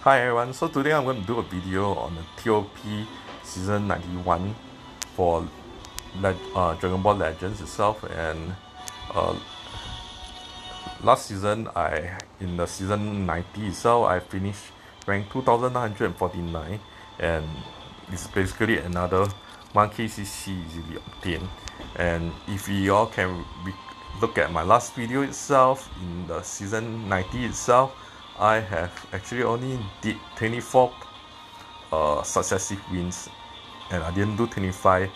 Hi everyone, so today I'm going to do a video on the TOP Season 91 for Dragon Ball Legends itself. And uh, last season, in the Season 90 itself, I finished rank 2949, and it's basically another 1KCC easily obtained. And if you all can look at my last video itself, in the Season 90 itself, I have actually only did 24 successive wins, and I didn't do 25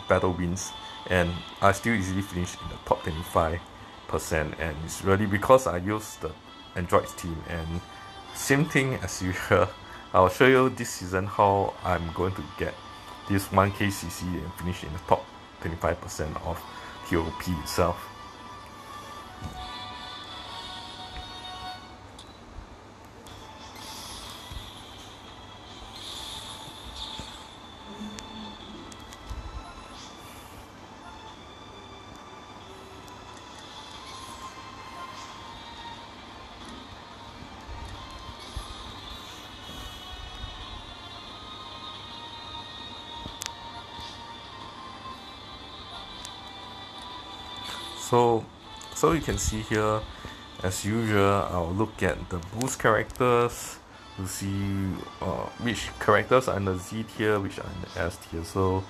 battle wins, and I still easily finished in the top 25%. And it's really because I used the Androids team. And same thing as usual, I'll show you this season how I'm going to get this 1KCC and finish in the top 25% of TOP itself. So you can see here, as usual, I'll look at the boost characters to see which characters are in the Z tier, which are in the S tier. So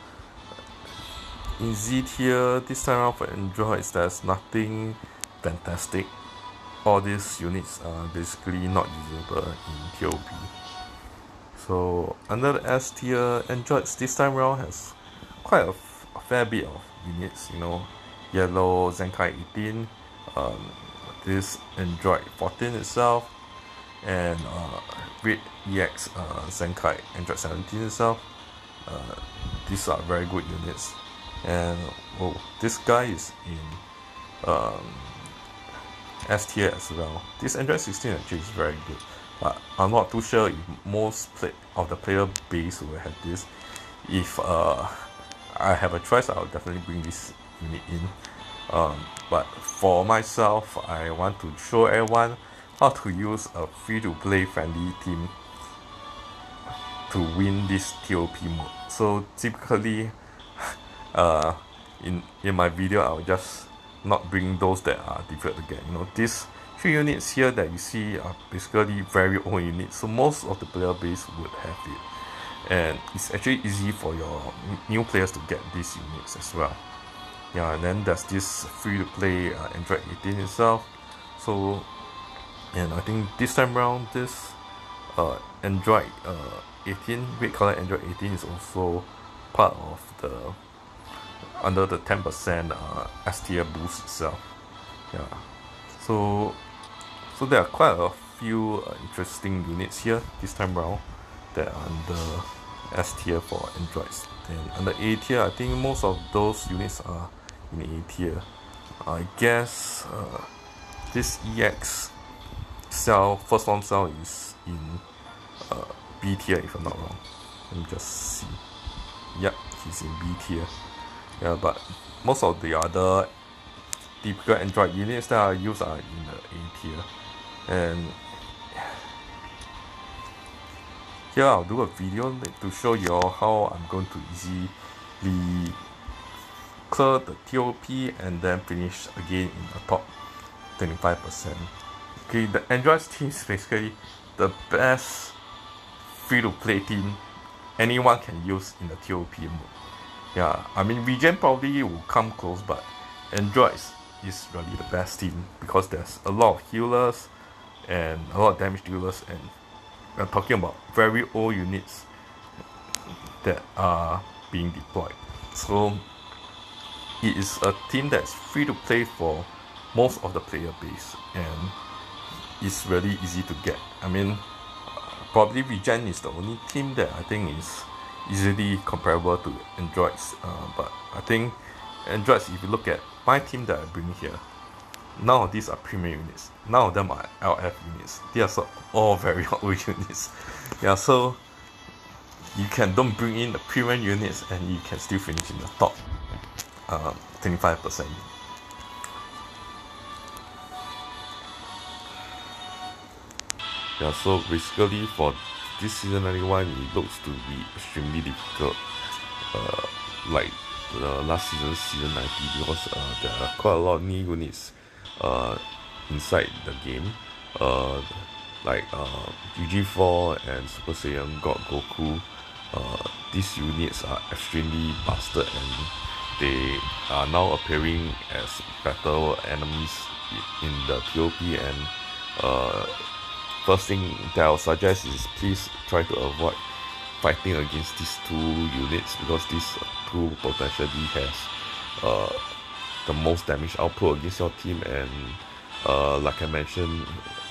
in Z tier, this time around for androids, there's nothing fantastic. All these units are basically not usable in TOP. So under the S tier, androids this time around has quite a fair bit of units, yellow Zenkai 18, this Android 14 itself, and red EX Zenkai Android 17 itself. These are very good units. And this guy is in S tier as well. This Android 16 actually is very good, but I'm not too sure if most of the player base will have this. If I have a choice, I'll definitely bring this unit in. But for myself, I want to show everyone how to use a free-to-play friendly team to win this TOP mode. So typically, in my video, I'll just not bring those that are difficult to get. These 3 units here that you see are basically very old units, so most of the player base would have it, and it's actually easy for your new players to get these units as well. Yeah, and then there's this free-to-play Android 18 itself. So, and I think this time around, this Android 18, red color Android 18 is also part of the under the 10% S tier boost itself. Yeah, so there are quite a few interesting units here this time around that are under S tier for androids. And under A tier, I think most of those units are in A tier. I guess this EX first one cell is in B tier if I'm not wrong. Let me just see. Yep, he's in B tier. Yeah, but most of the other typical Android units that I use are in the A tier. And here I'll do a video to show you all how I'm going to easily clear the TOP and then finish again in the top 25%. Okay, the Android team is basically the best free-to-play team anyone can use in the TOP mode. Yeah, I mean Regen probably will come close, but Androids is really the best team because there's a lot of healers and a lot of damage dealers, and we're talking about very old units that are being deployed. So it is a team that's free to play for most of the player base, and it's really easy to get. I mean, probably Regen is the only team that I think is easily comparable to androids, but I think androids, if you look at my team that I bring here, none of these are premium units, none of them are LF units. They are all very old units. Yeah, so you don't bring in the premium units and you can still finish in the top 25%. Yeah, so basically for this season 91, it looks to be extremely difficult, like the last season 90, because there are quite a lot of new units inside the game, uh, like UG4 and Super Saiyan God Goku. These units are extremely busted, and they are now appearing as battle enemies in the POP. And first thing that I'll suggest is please try to avoid fighting against these two units, because these two potentially has the most damage output against your team. And like I mentioned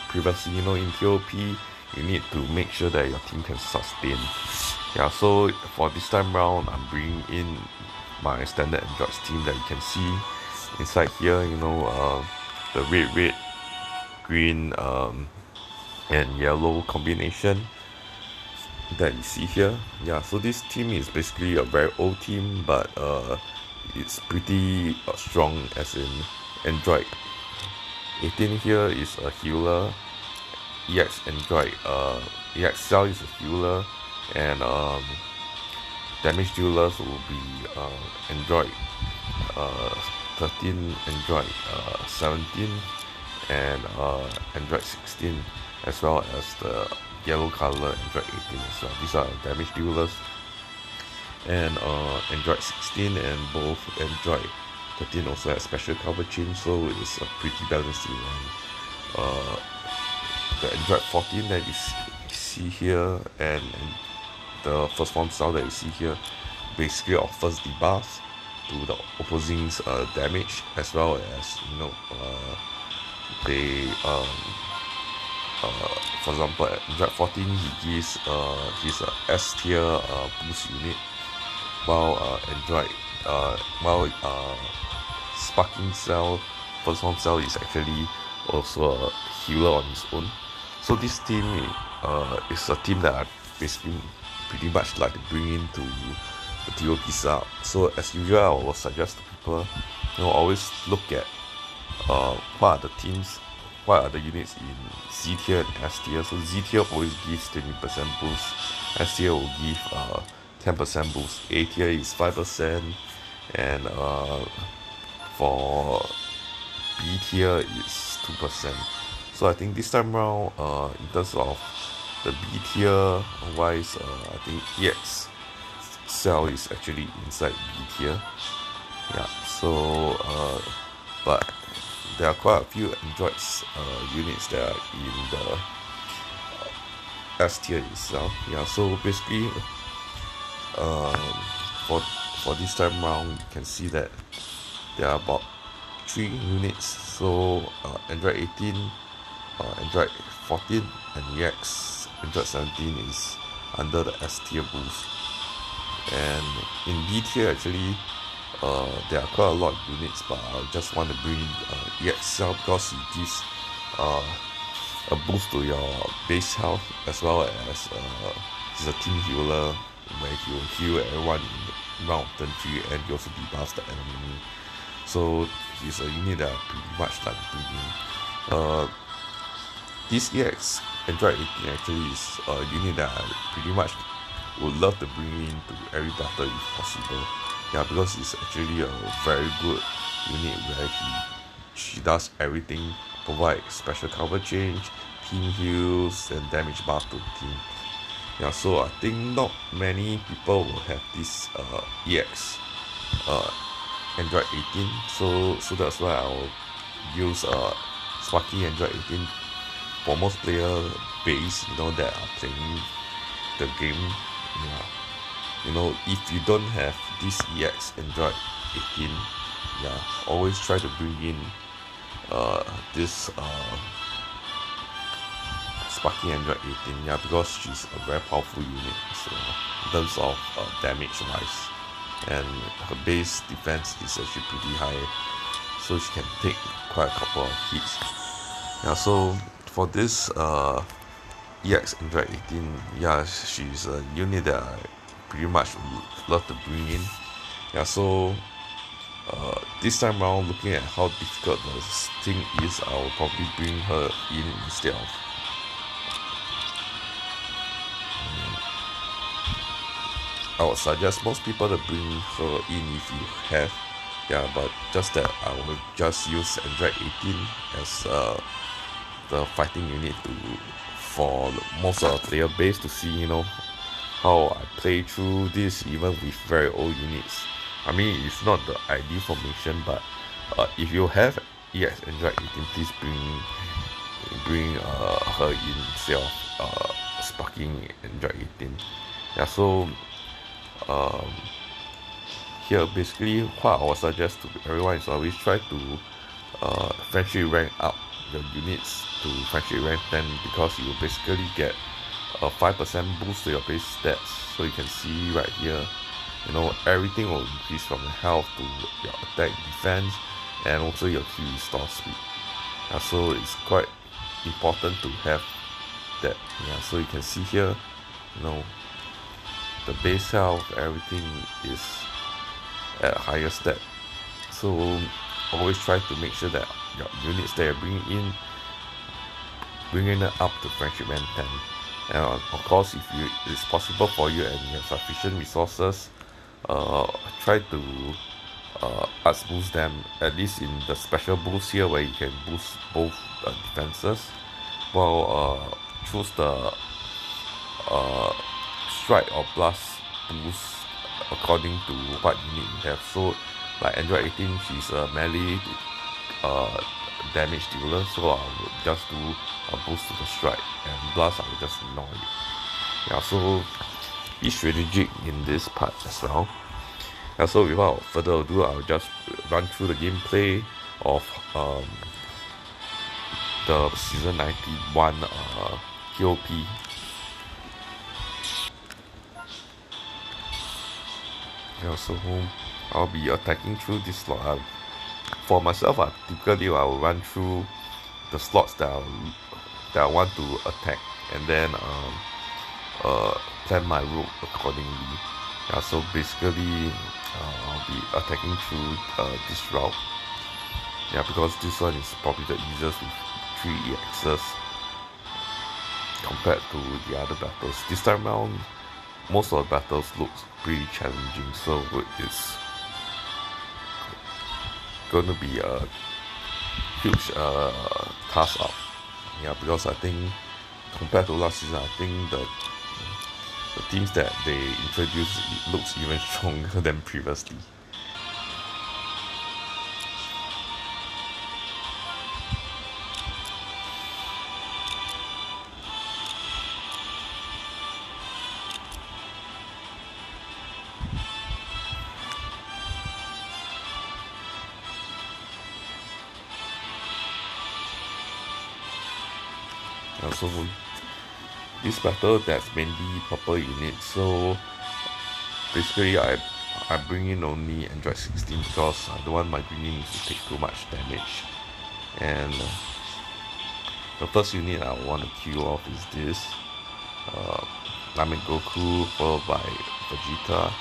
previously, in POP you need to make sure that your team can sustain. Yeah, so for this time round, I'm bringing in my standard androids team that you can see inside here. The red, green, and yellow combination that you see here. Yeah, so this team is basically a very old team, but it's pretty strong, as in android 18 here is a healer, EX android EX Cell is a healer, and damage dealers will be android 13, android 17, and android 16, as well as the yellow color android 18 as well. These are damage dealers. And android 16 and both android 13 also has special cover change, so it's a pretty balanced team. And the android 14 that you see here, and the first form style that you see here, basically offers debuffs to the opposing's damage, as well as they for example at android 14 he gives his S tier boost unit, while Sparking Cell first form cell is actually also a healer on its own. So this team is a team that I basically pretty much like to bring into the TOP setup. So as usual, I will suggest to people, always look at what are the units in Z tier and S tier. So Z tier always gives 20% boost, S tier will give 10% boost, A tier is 5%, and for B tier is 2%. So I think this time around, in terms of the B tier wise, I think EX Cell is actually inside B tier. Yeah, so but there are quite a few androids units that are in the S tier itself. Yeah, so basically for this time round, you can see that there are about 3 units. So android 18, android 14, and EX android 17 is under the S tier boost. And in B tier actually there are quite a lot of units, but I just want to bring EX Cell because it gives a boost to your base health, as well as he's a team healer where he will heal everyone in round turn 3, and he also debuffs the enemy. So he's a unit that I pretty much like to bring in. This EX Android 18 actually is a unit that I pretty much would love to bring into every battle if possible. Yeah, because it's actually a very good unit where she does everything, provide special cover change, team heals, and damage buff to the team. Yeah, so I think not many people will have this EX Android 18, so that's why I'll use Sparky Android 18 for most player base, that are playing the game. Yeah, if you don't have this EX Android 18, yeah, always try to bring in this Sparky Android 18, yeah, because she's a very powerful unit, so in terms of damage wise, and her base defense is actually pretty high, so she can take quite a couple of hits. Yeah, so for this EX Android 18, yeah, she's a unit that I pretty much would love to bring in. Yeah, so this time around, looking at how difficult the thing is, I'll probably bring her in instead of I would suggest most people to bring her in if you have. Yeah, but just that I will just use Android 18 as the fighting unit for most of the player base to see, you know, how I play through this even with very old units. I mean, it's not the ideal formation, but if you have Android 18, please bring her in instead of sparking Android 18. Yeah, so um, here basically what I would suggest to everyone is always try to friendship rank up your units to friendship rank 10, because you will basically get a 5% boost to your base stats. So you can see right here, you know, everything will increase from your health to your attack, defense, and also your Q restore speed. So it's quite important to have that. Yeah, so you can see here, you know, the base health, everything is at a higher stat. So always try to make sure that your units that you're bringing it up to friendship rank 10. And of course, if it's possible for you and you have sufficient resources, try to us boost them, at least in the special boost here where you can boost both defenses. Well, choose the strike or blast boost according to what unit you have. So like Android 18, she's a melee damage dealer, so I will just do a boost to the strike, and blast I will just ignore it. Yeah, so be strategic in this part as well. And so without further ado, I'll just run through the gameplay of the season 91 KOP. Yeah, so I'll be attacking through this slot. For myself, typically I will run through the slots that I want to attack, and then plan my route accordingly. Yeah, so basically I'll be attacking through this route. Yeah, because this one is probably the easiest with 3 EXs compared to the other battles. This time around, most of the battles looks pretty challenging, so it's gonna be a huge task up. Yeah, because I think compared to last season, I think the teams that they introduced looks even stronger than previously. So this battle, that's mainly purple units, so basically I bring in only Android 16 because I don't want my green units to take too much damage. And the first unit I want to kill off is this Goku, followed by Vegeta,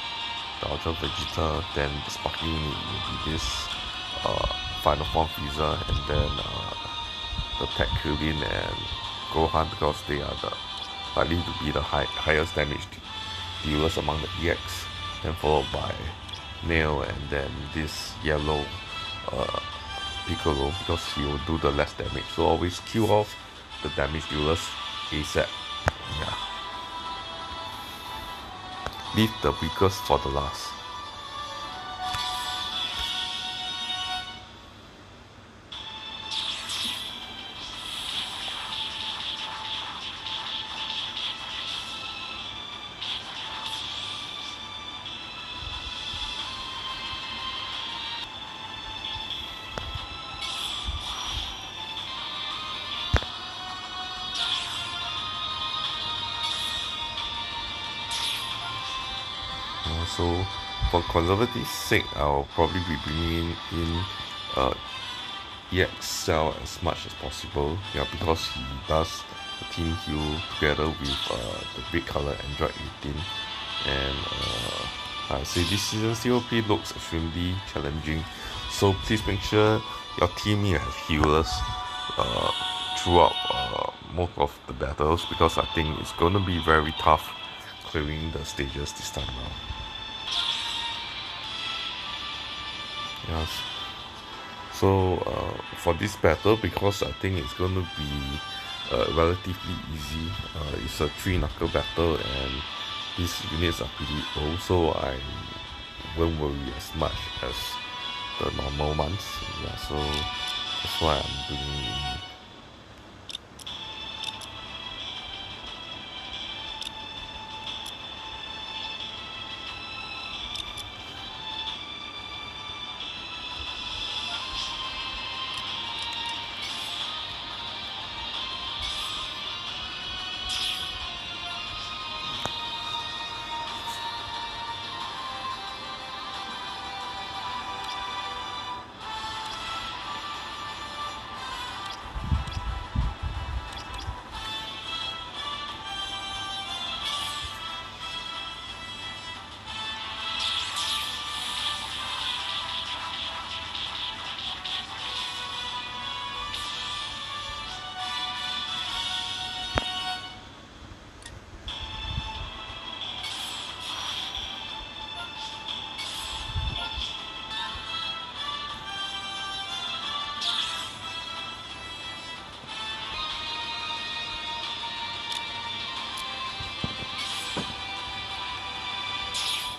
the Ultra Vegeta, then the sparking unit will be this Final Form Frieza, and then the Tech Krillin and Gohan, because they are likely to be the highest damage dealers among the EX, then followed by Nail, and then this yellow Piccolo, because he will do the less damage. So always kill off the damage dealers ASAP. Yeah. Leave the weakest for the last. So for conservative sake, I'll probably be bringing in EX Cell as much as possible. Yeah, because he does the team heal together with the red color Android 18. And I say this season's COP looks extremely challenging. So please make sure your team here has healers throughout most of the battles, because I think it's gonna be very tough clearing the stages this time around. Yes. So for this battle, because I think it's going to be relatively easy, it's a 3 knuckle battle and these units are pretty old, so I won't worry as much as the normal ones. Yeah, so that's why I'm doing.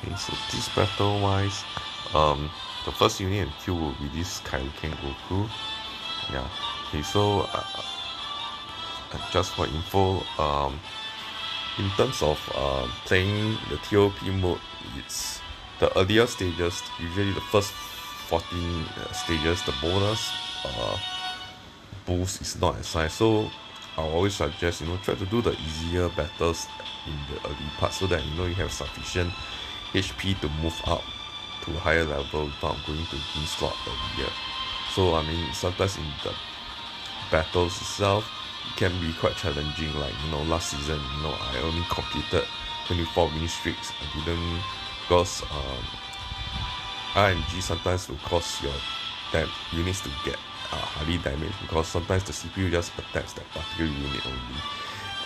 Okay, so this battle wise, the first unit and kill will be this Kaioken Goku. Yeah. Okay, so just for info, in terms of playing the TOP mode, it's the earlier stages, usually the first 14 stages, the bonus boost is not as high. So I'll always suggest, try to do the easier battles in the early part so that you have sufficient HP to move up to a higher level without going to green slot earlier. So I mean, sometimes in the battles itself, it can be quite challenging. Like last season, I only completed 24 mini streaks. I didn't, because RNG sometimes will cause your units to get highly damaged, because sometimes the CPU just attacks that particular unit only,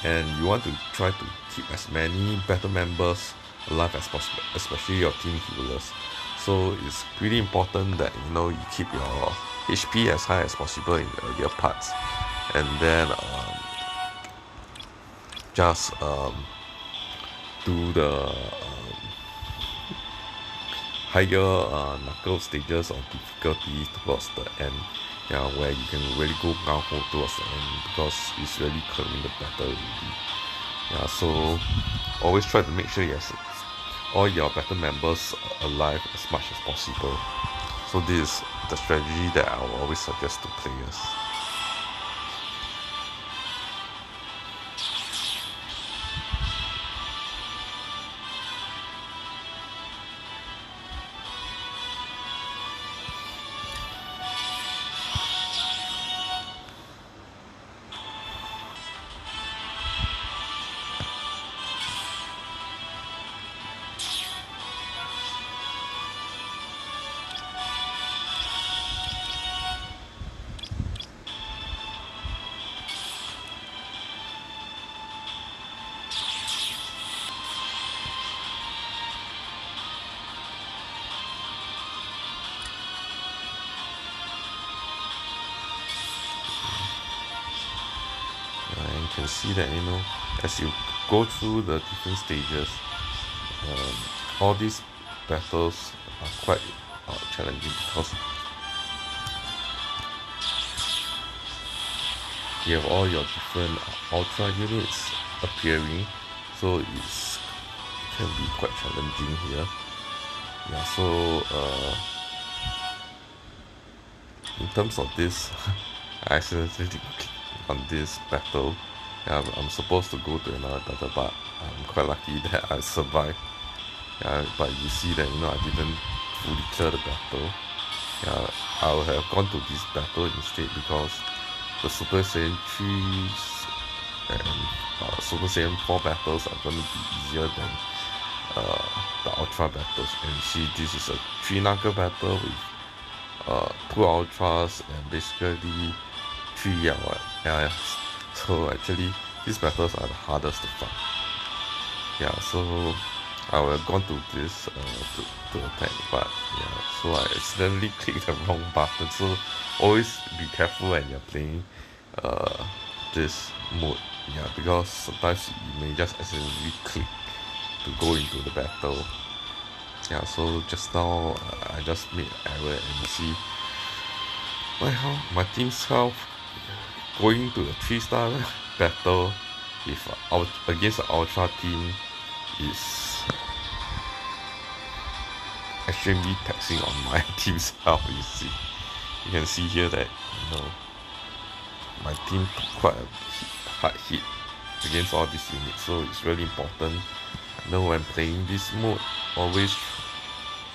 and you want to try to keep as many battle members alive as possible, especially your team healers. So it's pretty important that you keep your HP as high as possible in the earlier parts, and then just do the higher knuckle stages of difficulty towards the end. Yeah, where you can really go gung-ho towards the end, because it's really clearing the battle really. Yeah, so always try to make sure you have all your battle members alive as much as possible. So this is the strategy that I will always suggest to players. And you can see that as you go through the different stages, all these battles are quite challenging, because you have all your different ultra units appearing, so it can be quite challenging here. Yeah, so in terms of this, I accidentally clicked on this battle. Yeah, I'm supposed to go to another battle, but I'm quite lucky that I survived. Yeah, but you see that I didn't fully clear the battle. Yeah, I would have gone to this battle instead, because the Super Saiyan 3 and Super Saiyan 4 battles are going to be easier than the Ultra battles. And you see, this is a 3 knuckle battle with 2 Ultras and basically 3 LIs. So actually, these battles are the hardest to fight. Yeah, so I would have gone to this to attack, but yeah, so I accidentally clicked the wrong button. So always be careful when you're playing uh, this mode. Yeah, because sometimes you may just accidentally click to go into the battle. Yeah, so just now I just made an error and you see my team's health going to a 3-star battle with against the Ultra team is extremely taxing on my team's health. You can see here that my team took quite a hard hit against all these units, so it's really important. When playing this mode, always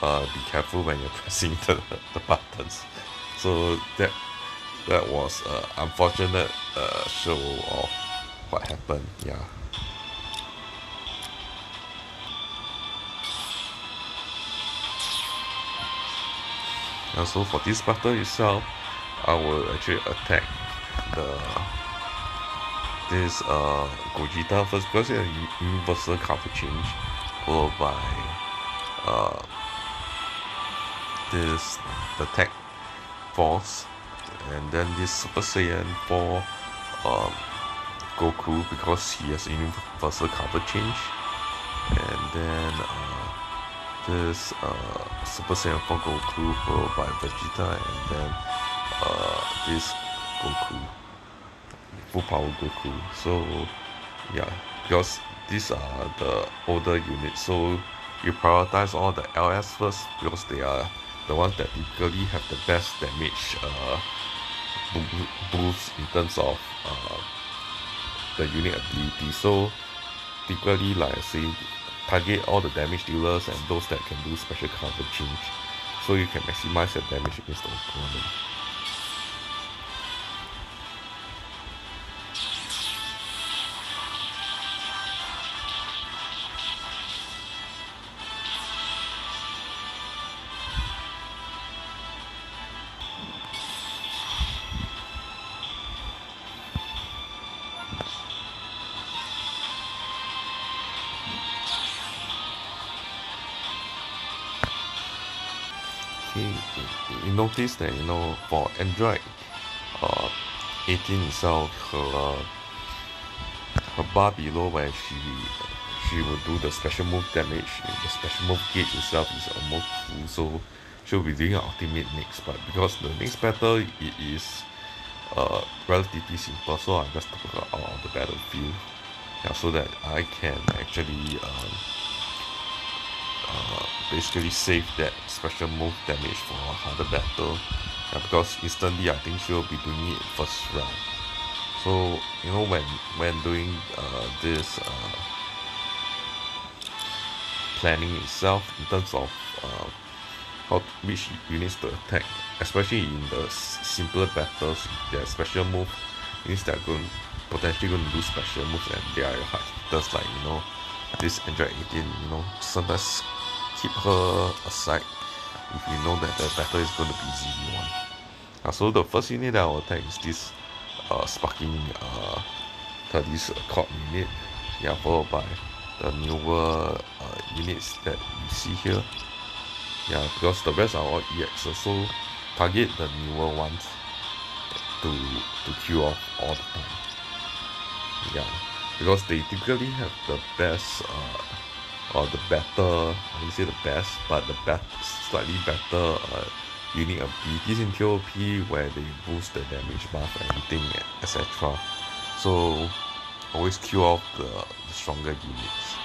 be careful when you're pressing the buttons. So that was unfortunate show of what happened. Yeah. So for this battle itself, I will actually attack this Gogeta first because it's a universal cover change, followed by this the Tech Force, and then this Super Saiyan 4 Goku because he has a universal cover change, and then this Super Saiyan 4 Goku followed by Vegeta, and then this Goku, full power Goku. So yeah, because these are the older units, so you prioritize all the LS first because they are the ones that typically have the best damage boost in terms of the unit ability. So typically, like I say, target all the damage dealers and those that can do special cover change, so you can maximize your damage against the opponent. You notice that for Android 18 itself, her bar below where she will do the special move damage, the special move gauge itself is almost full, so she'll be doing her ultimate next. But because the next battle it is relatively simple, so I just took her out of the battlefield, so that I can actually basically save that special move damage for a harder battle, because instantly I think she'll be doing it first round. So when doing this planning itself in terms of which units to attack, especially in the simpler battles, their special move units that are potentially going to do special moves and they are hard hitters, like this Android 18, sometimes keep her aside if you know that the battle is going to be easy one. So the first unit that I will attack is this sparking 30's Accord unit, followed by the newer units that you see here. Because the rest are all EXs, so target the newer ones to kill off all the time. Because they typically have the best or the better, I wouldn't say the best, but the slightly better unit abilities in TOP, where they boost the damage buff, everything, etc. So always kill off the stronger units.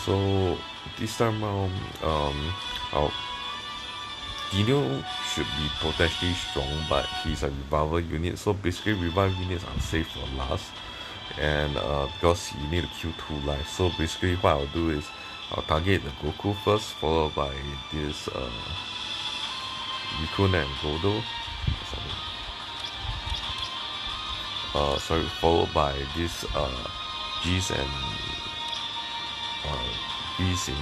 So this time around, Dino should be potentially strong, but he's a revival unit, so basically revival units are safe for last, and because you need to kill 2 lives, so basically what I'll do is I'll target the Goku first, followed by this Rikun and Godo. Sorry, followed by this G's and B's, if I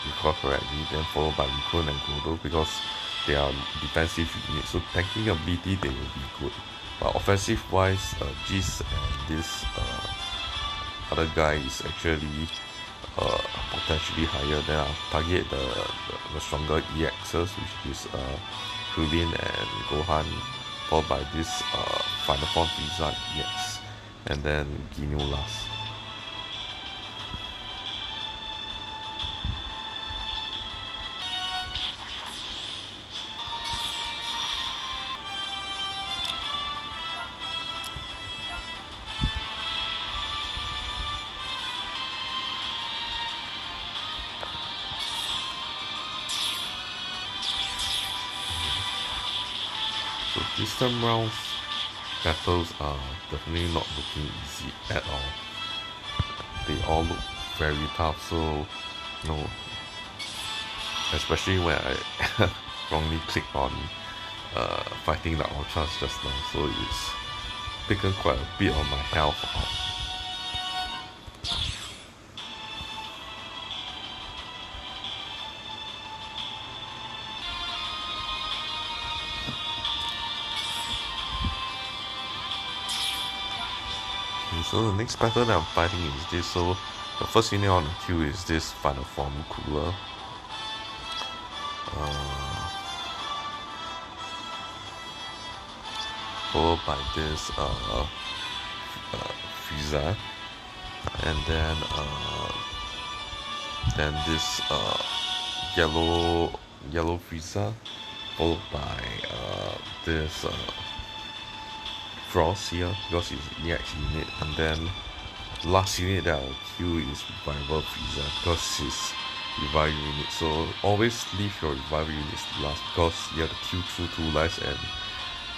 recall correctly, then followed by Rikun and Godo because they are defensive units. So tanking ability they will be good, but offensive wise, G's and this other guy is actually potentially higher. Then I'll target the stronger EXs, which is Krillin and Gohan, followed by this Final Form Frieza EX, and then Ginyu last. So this time round, battles are definitely not looking easy at all. They all look very tough, so especially when I wrongly clicked on fighting the Ultras just now, so it's taken quite a bit of my health out. So the next battle that I'm fighting is this. So the first unit on the queue is this Final Form Cooler. Followed by this Frieza, and then this yellow Frieza, followed by this Frost here because it's EX unit, and then last unit that I'll queue is Revival Frieza because it's revive unit. So always leave your revival units last because you have to queue through 2 lives, and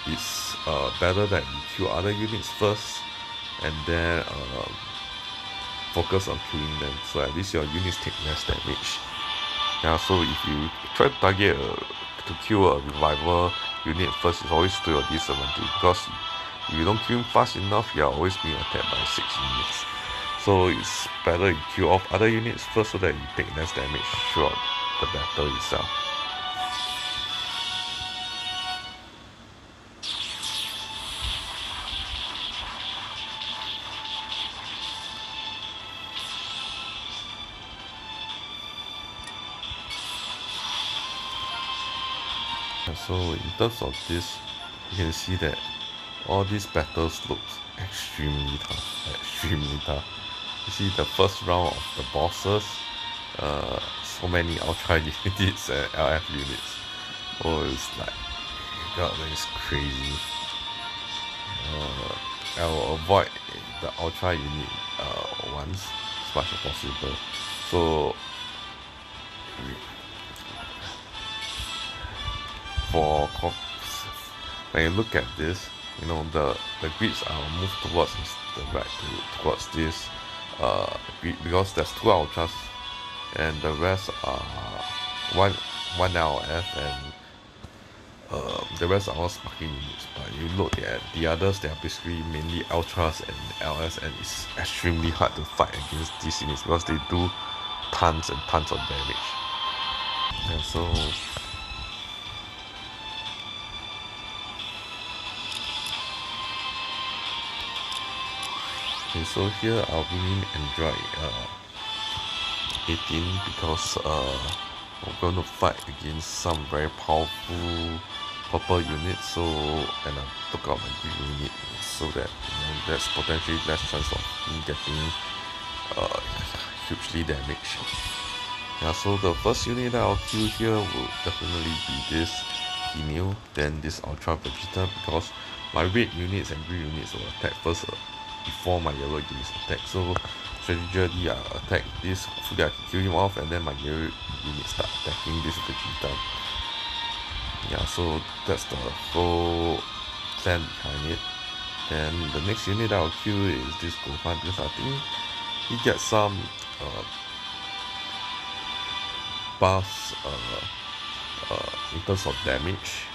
it's better that you queue other units first and then focus on queuing them, so at least your units take less damage. Yeah, so if you try to target to queue a revival unit first, it's always to your disadvantage because if you don't queue fast enough, you are always being attacked by 6 units. So it's better you queue off other units first so that you take less damage throughout the battle itself. So in terms of this, you can see that all these battles look extremely tough. You see the first round of the bosses, so many Ultra units and LF units. Oh, it's like, God, that is crazy. I will avoid the Ultra unit once as much as possible. So when you look at this, the grids are moved towards the right towards this grid because there's 2 Ultras and the rest are one LF, and the rest are all sparking units. But you look at the others, they are basically mainly Ultras and LS, and it's extremely hard to fight against these units because they do tons and tons of damage. And so okay, so here I'll bring in Android 18 because we're going to fight against some very powerful purple units. So, and I took out my green unit so that there's potentially less chance of me getting hugely damaged. Yeah, so the first unit that I'll queue here will definitely be this Ginyu, then this Ultra Vegeta, because my red units and green units will attack first before my yellow units attack. So strategically I attack this, hopefully I can kill him off, and then my yellow units start attacking this Vegeta. Yeah, so that's the whole plan behind it. Then the next unit I'll queue is this Gohan because I think he gets some buffs in terms of damage.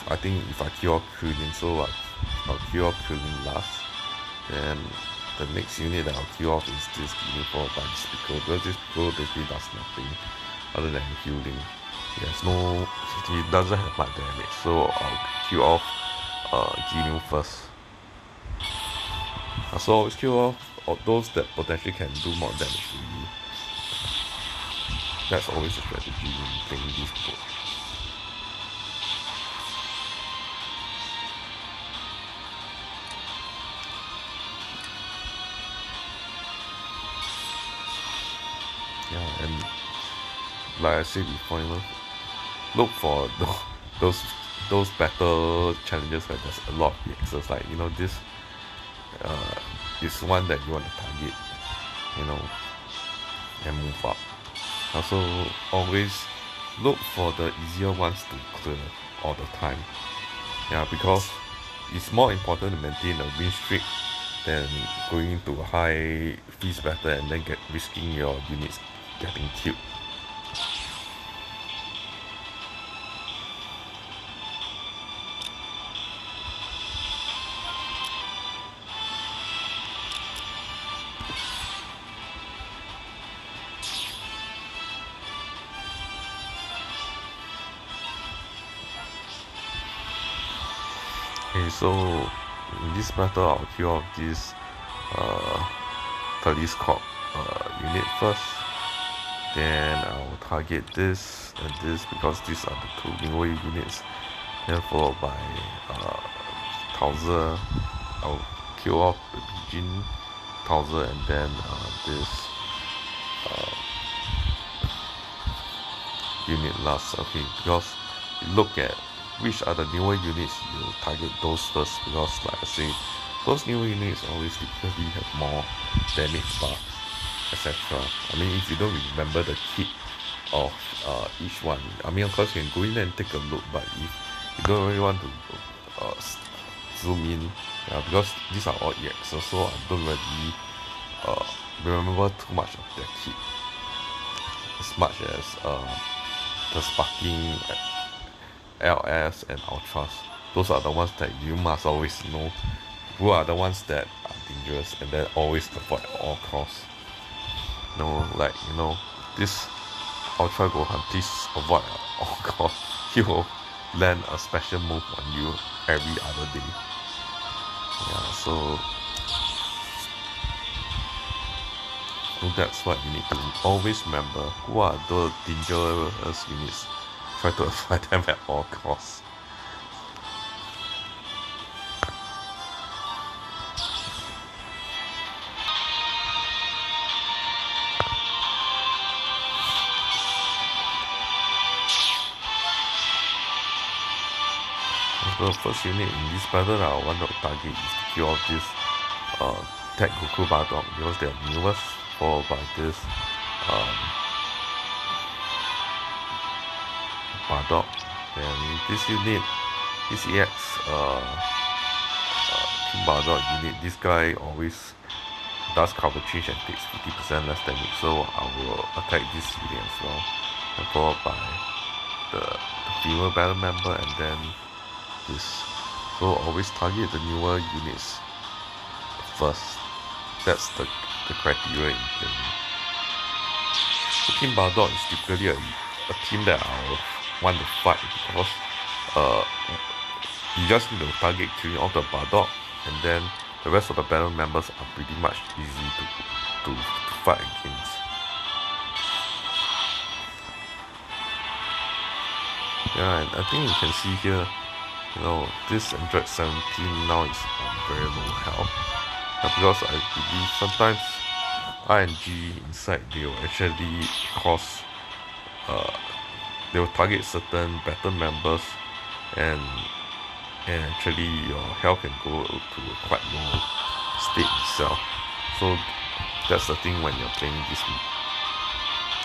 I think if I kill off Krillin, so I'll kill off Krillin last. Then the next unit that I'll kill off is this unit followed by this Piccolo, because this Piccolo basically does nothing other than healing. He doesn't have much damage, so I'll kill off Genu first. So always kill off those that potentially can do more damage to you. That's always a strategy in playing this board. Yeah, and like I said before, look for those battle challenges where there's a lot of EXs. Like this is one that you want to target, and move up. Also, always look for the easier ones to clear all the time. Yeah, because it's more important to maintain a win streak than going into a high feast battle and then risking your units getting killed. Okay, so in this battle I'll kill off this telescope unit first. Then I'll target this and this because these are the two Ningwei units. Then followed by Towser. I'll kill off the Bijin, Towser, and then this unit last. Okay, because you look at which are the newer units, you target those first, because like I say, those newer units always typically have more damage buffs, etc. I mean, if you don't remember the kit of each one, I mean, of course you can go in and take a look, but if you don't really want to zoom in, because these are all EXs, so I don't really remember too much of their kit, as much as the sparking LS and Ultras. Those are the ones that you must always know who are the ones that are dangerous, and then always avoid at all costs. This Ultra Gohan, please avoid at all costs. He will land a special move on you every other day. Yeah, so that's what you need to always remember. Who are the dangerous units? Try to avoid them at all costs. So the first unit in this battle that I want to target is to kill off this Tech Goku Bardock, because they are newest, followed by this Bardock. And this unit, this EX King Bardock unit, this guy always does cover change and takes 50% less damage, so I will attack this unit as well, and followed by the female battle member, and then this. So always target the newer units first. That's the criteria in playing. The King Bardock is typically a team that I want to fight, because you just need to target killing off the Bardock, and then the rest of the battle members are pretty much easy to fight against. Yeah, and I think you can see here, this Android 17 now is on very low health. Because I believe sometimes RNG inside, they will actually cause they will target certain battle members, and actually your health can go to a quite low state itself. So that's the thing when you're playing this.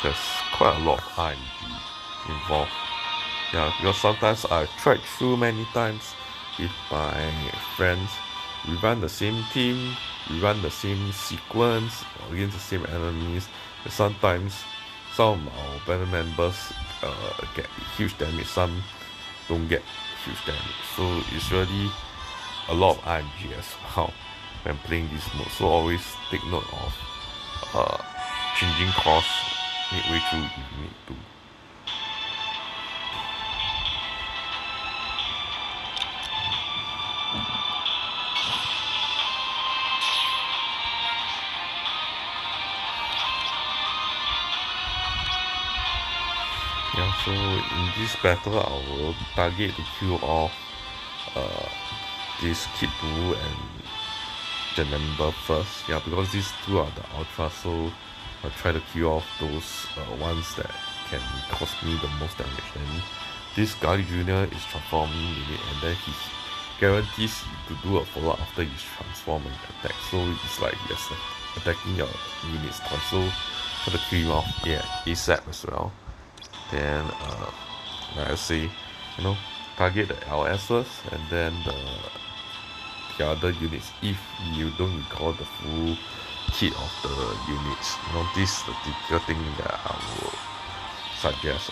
There's quite a lot of RNG involved. Yeah, because sometimes I've tried through many times with my friends. We run the same team, we run the same sequence against the same enemies, and sometimes some of our better members get huge damage, some don't get huge damage. So it's really a lot of RNG as well when playing this mode. So always take note of changing course midway through if you need to. Yeah, so in this battle I will target to kill off this Kid Buu and Janemba first. Yeah, because these two are the ultras, so I'll try to kill off those ones that can cause me the most damage. And this Gali Jr. is transforming unit, and then he guarantees to do a follow-up after he's transformed and attack. So it's like yes, attacking your units twice. So try to kill him off, yeah, ASAP as well. Then like I say, target the LS first, and then the other units if you don't recall the full kit of the units. This is the typical thing that I will suggest.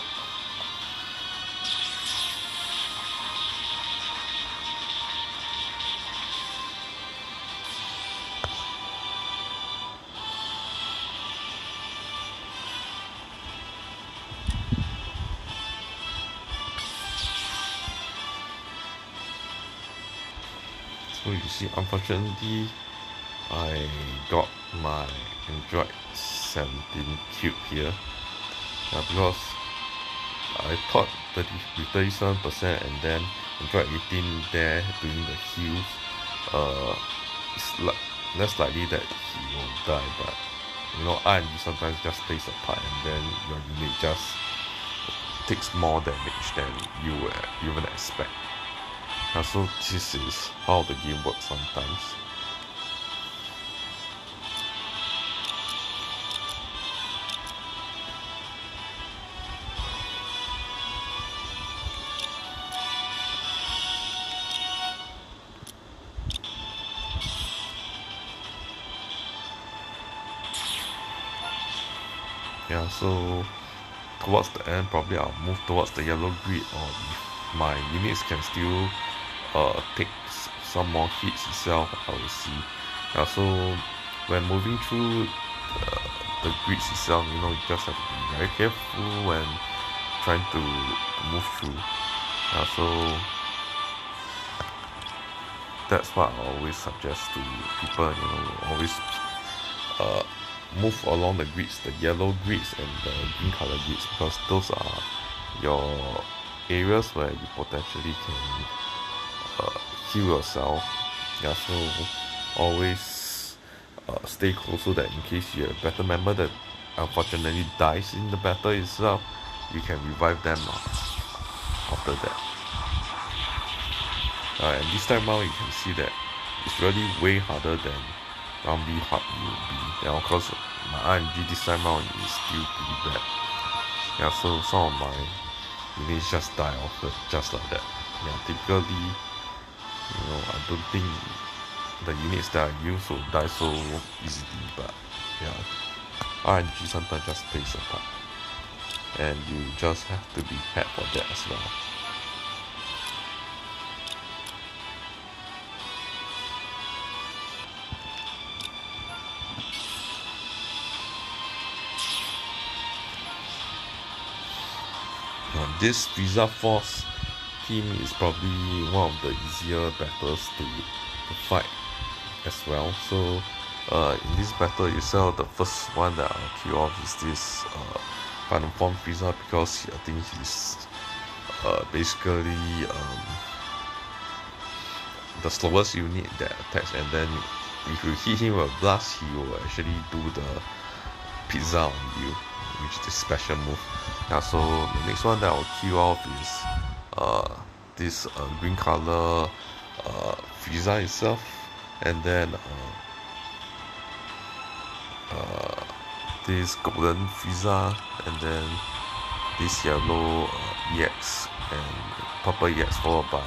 So you see, unfortunately, I got my Android 17 cube here, because I thought 37% and then Android 18 there doing the heals, it's less likely that he will die, but RNG sometimes just plays a part, and then your unit just takes more damage than you would even expect. So this is how the game works sometimes. Yeah, so towards the end, probably I'll move towards the yellow grid, or if my units can still take some more hits itself, I will see. So when moving through the grids itself, you just have to be very careful when trying to move through. So that's what I always suggest to people. Always move along the grids, the yellow grids and the green color grids, because those are your areas where you potentially can heal yourself. So always stay close, so that in case you're a battle member that unfortunately dies in the battle itself, you can revive them after that. And this time around, you can see that it's really way harder than round B hard will be. Of course, my RNG this time around is still pretty bad. So some of my units just die off just like that. Typically, I don't think the units that I use will die so easily, but RNG sometimes just plays a part, and you just have to be prepared for that as well. This Visa Force team is probably one of the easier battles to fight as well. So in this battle itself, the first one that I'll kill off is this Phantom Form Frieza, because I think he's basically the slowest unit that attacks, and then if you hit him with a blast, he will actually do the pizza on you, which is a special move. So the next one that I'll kill off is this green color Frieza itself, and then this golden Frieza, and then this yellow EX and purple EX, followed by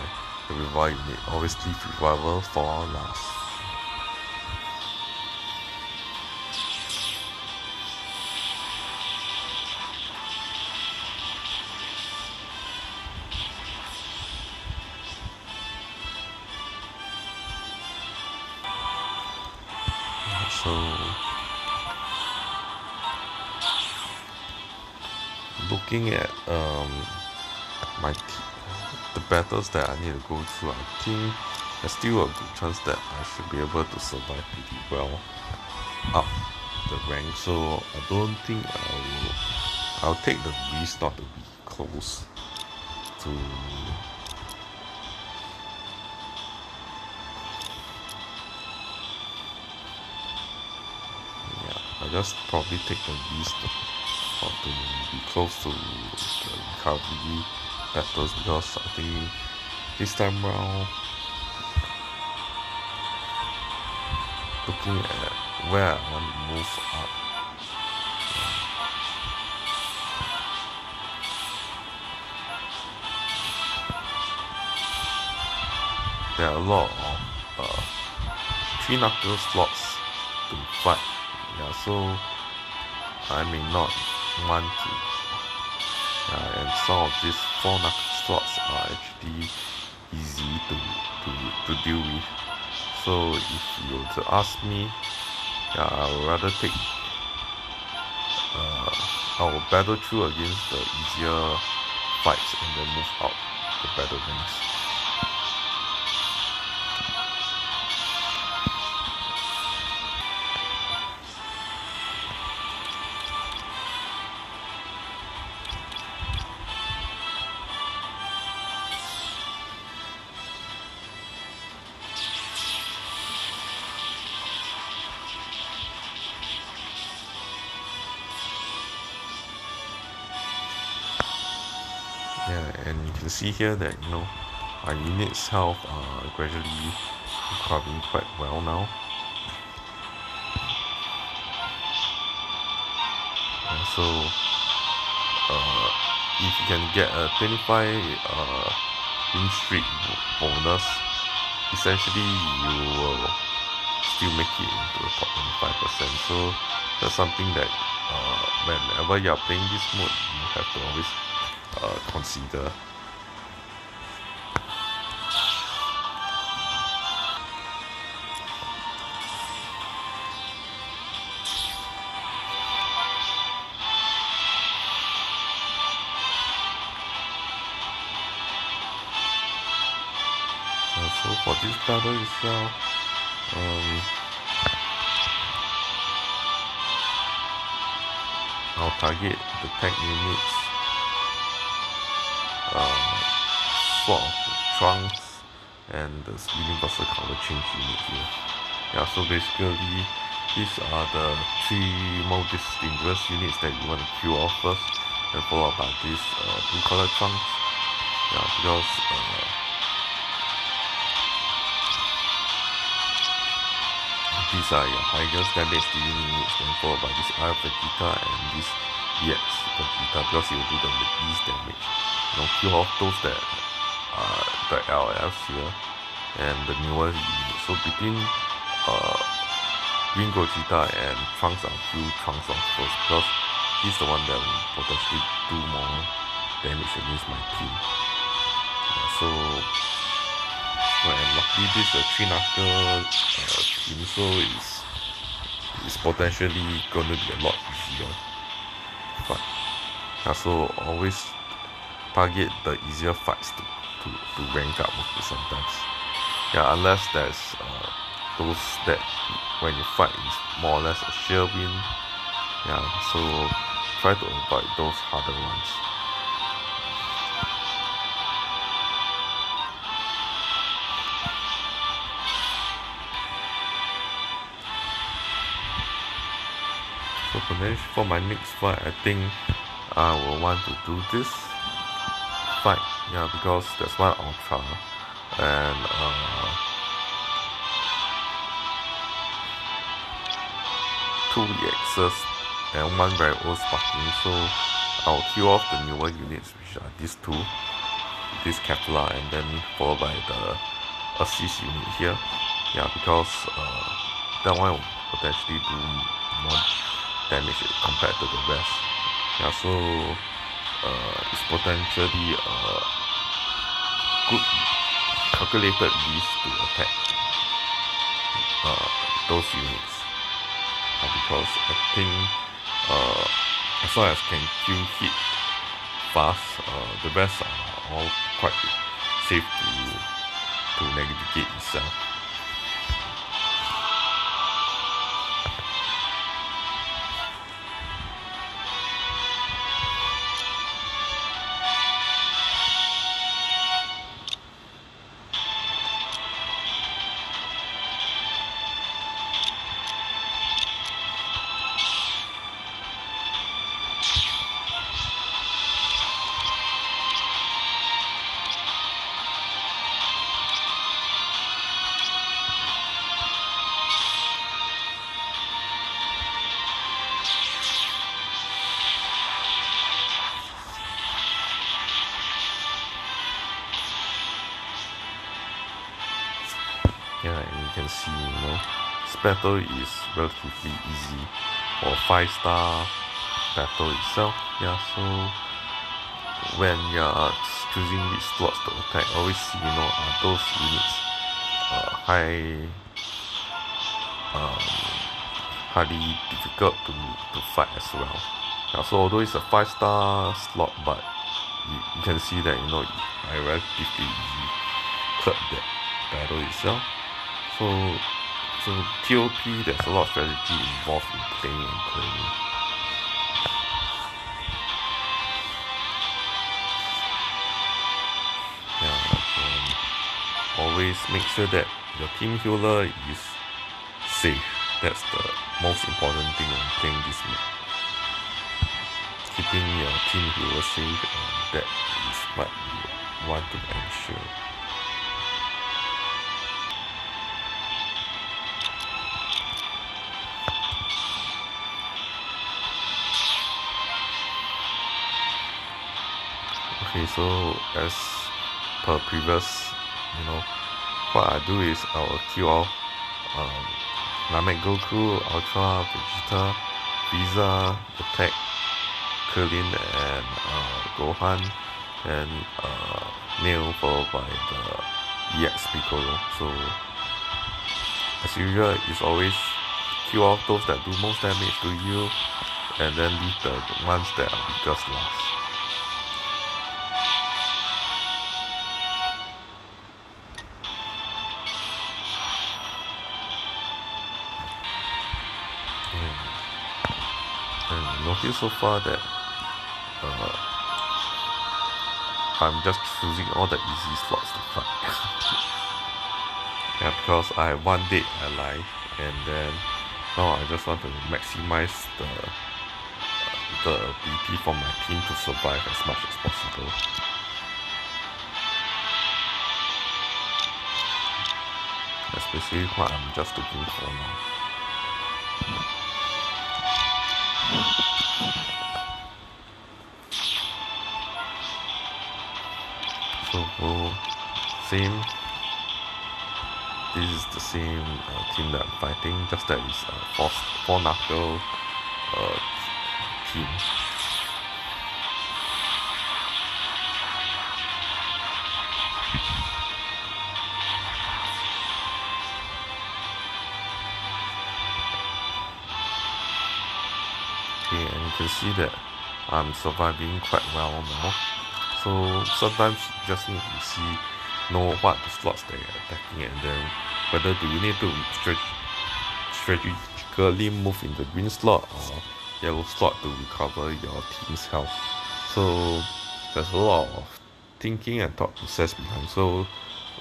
the revival unit. Always leave revival for last. So looking at the battles that I need to go through, I think there's still a good chance that I should be able to survive pretty well up the rank. So I don't think I'll take the risk not to be close to. I just probably take the risk not to be close to the recovery battles, because I think this time round, looking at where I want to move up, there are a lot of 3-knuckle slots to fight. Yeah, so I may not want to. And some of these 4-knuckle slots are actually easy to deal with. So if you were to ask me, I would rather take. I will battle through against the easier fights and then move out the battle ranks. Yeah, and you can see here that our unit's health are gradually recovering quite well now. And so if you can get a 25 win streak bonus, essentially you will still make it into the top 25%. So that's something that whenever you are playing this mode, you have to always consider. So for this battle itself, I'll target the tank units, sort of trunks, and the universal color change unit here. Yeah, so basically these are the 3 most distinguished units that you want to kill off first, and followed by these blue color trunks. Yeah, because these are your highest damage dealing units, then followed by this Eye of Vegeta and this EX Vegeta, because it will do the least damage. Kill off those that are the LFs here and the newer units. So between Green Gogeta and Trunks, I'll kill Trunks off first, because he's the one that will potentially do more damage against my team. Yeah, so and luckily this is a 3-knuckle team, so it's potentially gonna be a lot easier. But so always target the easier fights to rank up with sometimes. Yeah, unless there's those that when you fight is more or less a sheer win. Yeah, so try to avoid those harder ones. So for my next fight, I think I will want to do this fight. Yeah, because there's one Ultra and 2 EXs and 1 very old sparking. So I'll kill off the newer units, which are these 2, this Kefla, and then followed by the assist unit here. Yeah, because that one will potentially do more damage compared to the rest. Yeah, so it's potentially a good calculated risk to attack those units. because I think as long as can kill hit fast, the rest are all quite safe to navigate itself. Yeah, and you can see, this battle is relatively easy for 5-star battle itself. Yeah, so when you're choosing which slots to attack, always see, are those units highly difficult to fight as well. Yeah, so although it's a 5-star slot, but you can see that, I relatively easy cleared that battle itself. So TOP, there's a lot of strategy involved in playing and playing. Yeah, and always make sure that your team healer is safe. That's the most important thing when playing this map. Keeping your team healer safe, and that is what you want to ensure. Okay, so as per previous, what I do is I will kill off Namek Goku, Ultra, Vegeta, Frieza, attack Krillin and Gohan, and Nail followed by the EX Piccolo. So as usual, it's always kill off those that do most damage to you, and then leave the ones that are weakest last. And notice so far that I'm just choosing all the easy slots to fight. Yeah, because I have one dead ally, and then now I just want to maximize the ability for my team to survive as much as possible. That's basically what I'm just looking for now. So same. This is the same team that I'm fighting, just that it's a 4-knuckle team. Okay, and you can see that I'm surviving quite well now. So sometimes you just need to know what the slots that you're attacking, and then whether do you need to strategically move in the green slot or yellow slot to recover your team's health. So there's a lot of thinking and thought process behind. So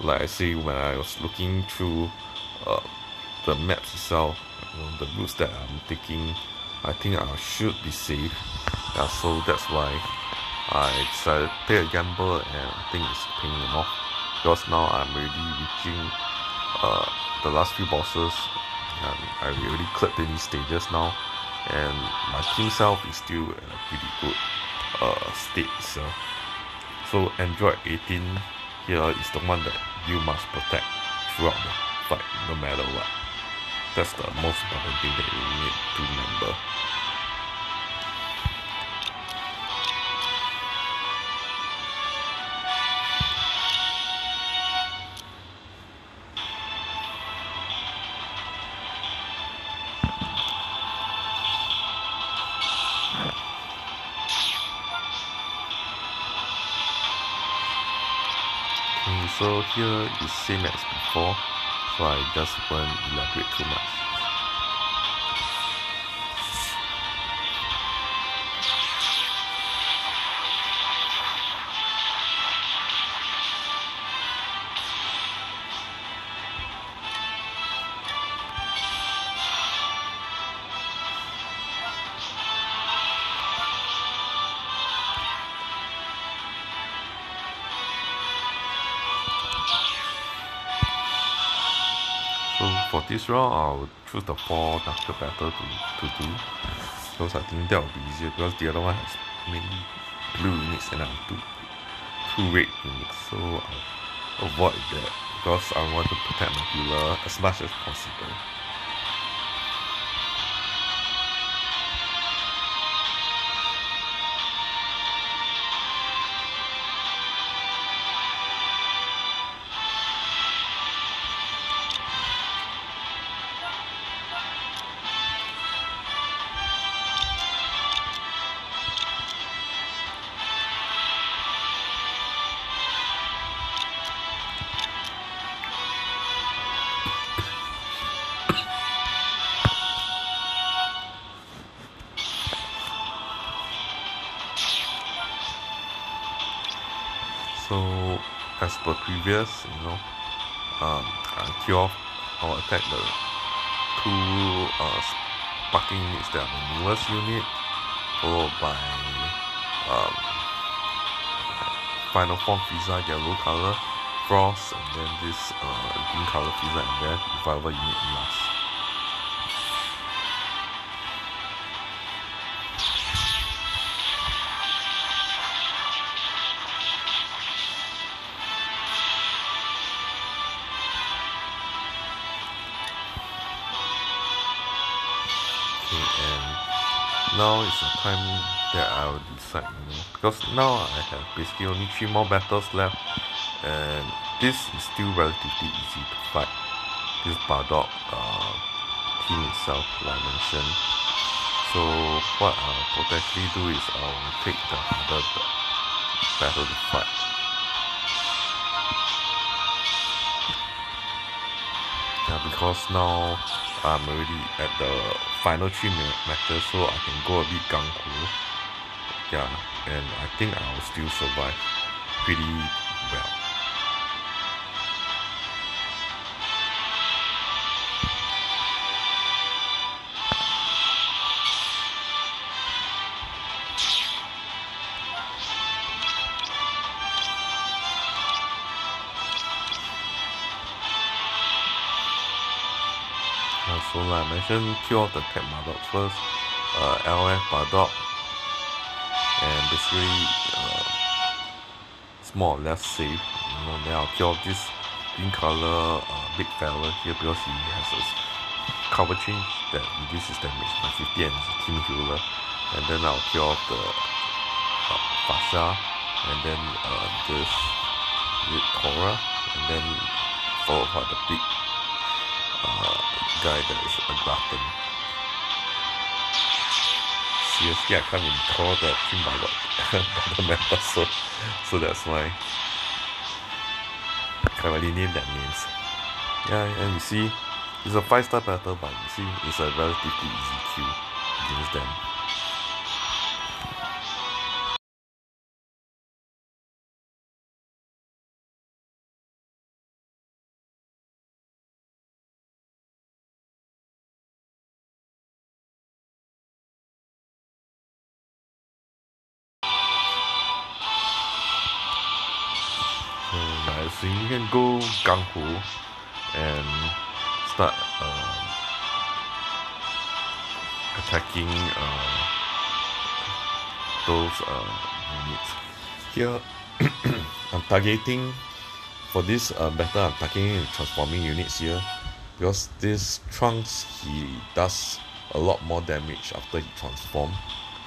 like I say, when I was looking through the maps itself, the routes that I'm taking, I think I should be safe. Yeah, so that's why I decided to take a gamble, and I think it's paying off. Because now I'm already reaching the last few bosses, and I already cleared these stages now, and my team self is still in a pretty good state itself. So Android 18 here is the one that you must protect throughout the fight, no matter what. That's the most important thing that you need to remember. Okay, so here is same as before, so I just won't elaborate too much. So for this round, I'll choose the 4 darker battle to do, because I think that will be easier, because the other one has mainly blue units and I have two red units, so I'll avoid that, because I want to protect my healer as much as possible. So as per previous, I'll kill off or attack the 2 sparking units that are the newest unit, followed by final form Frieza yellow color, Frost, and then this green color Frieza, and then revival unit last. Now is the time that I will decide, because now I have basically only 3 more battles left, and this is still relatively easy to fight. This Bardock team itself, like I mentioned. So what I'll potentially do is I'll take the harder battle to fight. Yeah, because now I'm already at the final 3 matches, so I can go a bit gung-ho. Yeah, and I think I'll still survive pretty well. So like I mentioned, kill off the Tech Bardock first, LF Bardock, and basically it's more or less safe. Then I'll kill off this green color big fella here, because he has a cover change that reduces damage by 50 and is a team healer. And then I'll kill off the Fasha, and then this Tora, and then followed by the big guy that is a glutton. Seriously, I can't even call the team Bardock member, so that's why I can't really name their names. Yeah, and you see, it's a 5-star battle, but you see, it's a relatively easy kill against them. So you can go gung-ho and start attacking those units. Here I'm targeting for this battle. I'm targeting transforming units here, because this Trunks, he does a lot more damage after he transforms,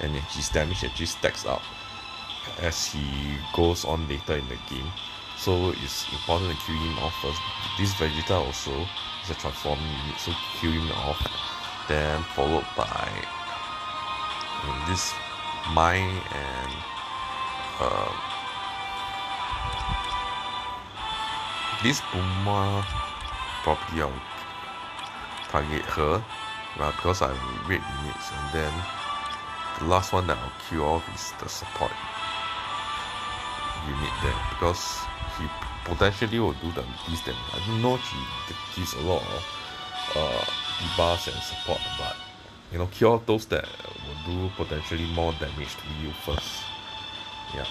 and his damage actually stacks up as he goes on later in the game. So it's important to kill him off first. This Vegeta also is a transforming unit, so kill him off. Then followed by in this mine, and this Puma probably I'll target her because I'm red units, and then the last one that I'll kill off is the support unit there, because he potentially will do the least damage. I don't know, she gives a lot of debuffs and support, but you know, kill off those that will do potentially more damage to you first. Yeah.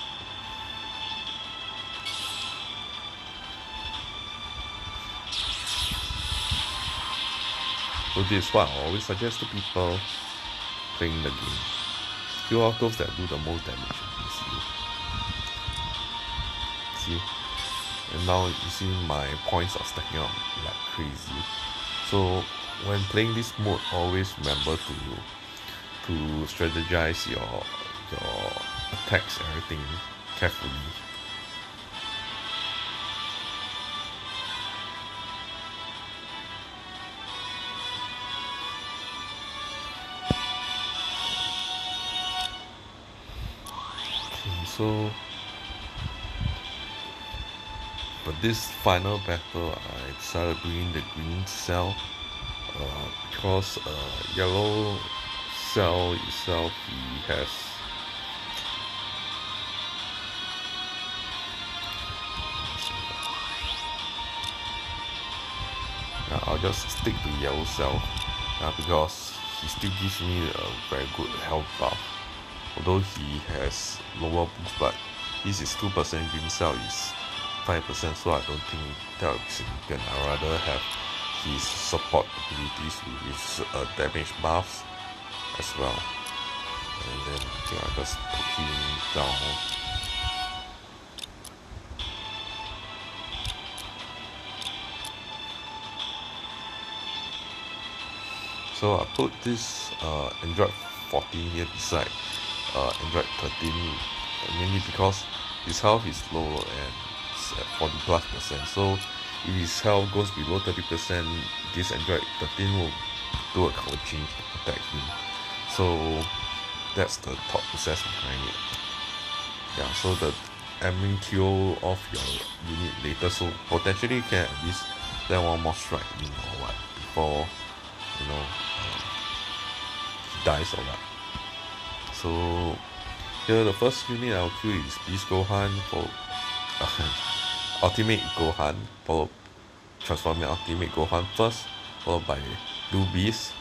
So this is what I always suggest to people playing the game. Kill off those that do the most damage against you. See? And now you see my points are stacking up like crazy. So when playing this mode, always remember to strategize your attacks, everything carefully. Okay, so for this final battle, I decided doing the green cell because yellow cell itself, he has I'll just stick to yellow cell because he still gives me a very good health buff, although he has lower boost, but this is 2%, green cell is 5%, so I don't think that would be significant. I'd rather have his support abilities with his damage buffs as well. And then I think I'll just put him down. So I put this Android 14 here beside Android 13, mainly because his health is low and it's at 40+%. So if his health goes below 30%, this Android 13 will do a color change to protect him. So that's the thought process behind it. Yeah, so the admin kill off your unit later, so potentially you can at least let one more strike in or what before, you know, he dies or what. So here the first unit I'll kill is Beast Gohan for Ultimate Gohan, followed transforming Ultimate Gohan first, followed by Blue Beast,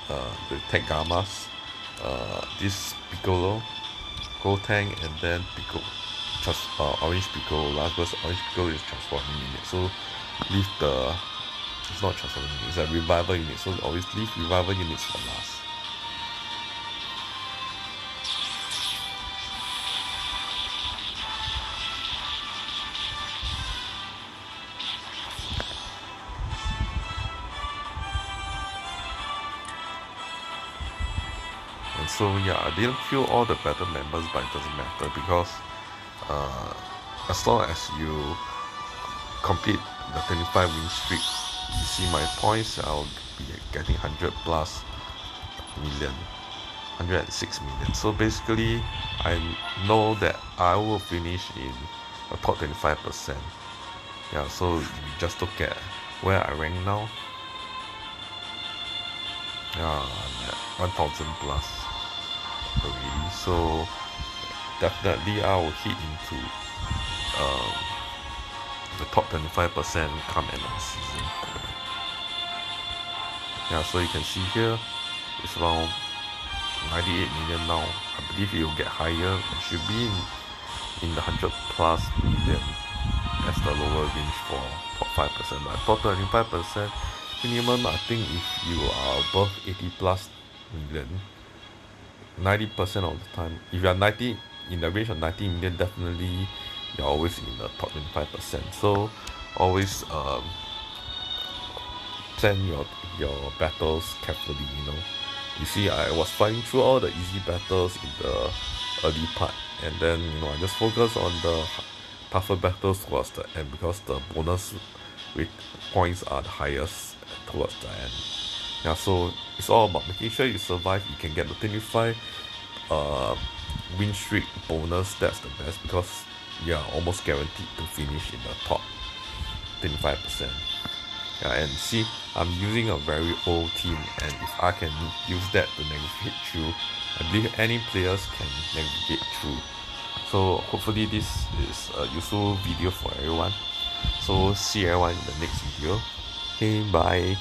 the Tech Gammas, this Piccolo, Gotenk, and then Orange Piccolo. Last verse, Orange Piccolo is transforming unit, so leave the, it's not transforming unit, it's a revival unit, so always leave revival units for last. And so yeah, I didn't kill all the battle members, but it doesn't matter because as long as you complete the 25 win streak, you see my points, I'll be getting 100+ million, 106 million. So basically, I know that I will finish in the top 25%. Yeah, so you just look at where I rank now. Yeah, I'm at 1000+ already. So definitely I will hit into the top 25% come end of season. Yeah, so you can see here it's around 98 million now. I believe it will get higher. It should be in the 100+ million as the lower range for top 5%. But top 25% minimum, I think if you are above 80+ million, 90% of the time, if you are 90 in the range of 90 million, definitely you're always in the top 25%. So always plan your battles carefully, you know. You see, I was fighting through all the easy battles in the early part, and then, you know, I just focus on the tougher battles towards the end because the bonus with points are the highest towards the end. Yeah, so it's all about making sure you survive. You can get the 25 win streak bonus, that's the best because you are almost guaranteed to finish in the top 25%. Yeah, and see, I'm using a very old team, and if I can use that to navigate through, I believe any players can navigate through. So hopefully this is a useful video for everyone. So see everyone in the next video. Okay, bye.